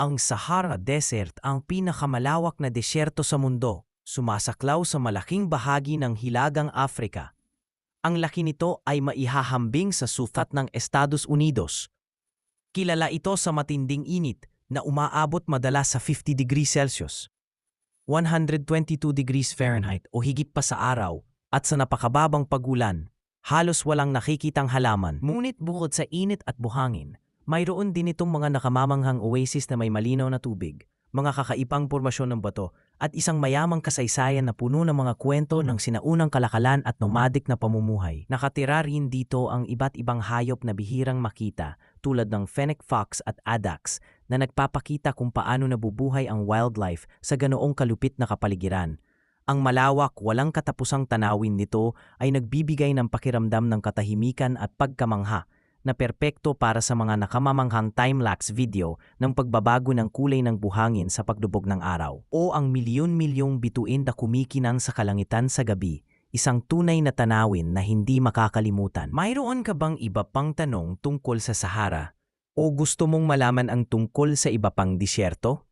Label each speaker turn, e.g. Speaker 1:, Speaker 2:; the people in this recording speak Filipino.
Speaker 1: Ang Sahara Desert ang pinakamalawak na desyerto sa mundo, sumasaklaw sa malaking bahagi ng Hilagang Afrika. Ang laki nito ay maihahambing sa sufat ng Estados Unidos. Kilala ito sa matinding init na umaabot madalas sa 50 degrees Celsius, 122 degrees Fahrenheit o higit pa sa araw, at sa napakababang pagulan, halos walang nakikitang halaman. Ngunit bukod sa init at buhangin, mayroon din itong mga nakamamanghang oasis na may malinaw na tubig, mga kakaibang pormasyon ng bato, at isang mayamang kasaysayan na puno ng mga kwento ng sinaunang kalakalan at nomadic na pamumuhay. Nakatira rin dito ang iba't ibang hayop na bihirang makita tulad ng fennec fox at addax na nagpapakita kung paano nabubuhay ang wildlife sa ganoong kalupit na kapaligiran. Ang malawak, walang katapusang tanawin nito ay nagbibigay ng pakiramdam ng katahimikan at pagkamangha na perpekto para sa mga nakamamanghang time-lapse video ng pagbabago ng kulay ng buhangin sa pagdubog ng araw. O ang milyon-milyong bituin na kumikinang sa kalangitan sa gabi, isang tunay na tanawin na hindi makakalimutan. Mayroon ka bang iba pang tanong tungkol sa Sahara? O gusto mong malaman ang tungkol sa iba pang disyerto?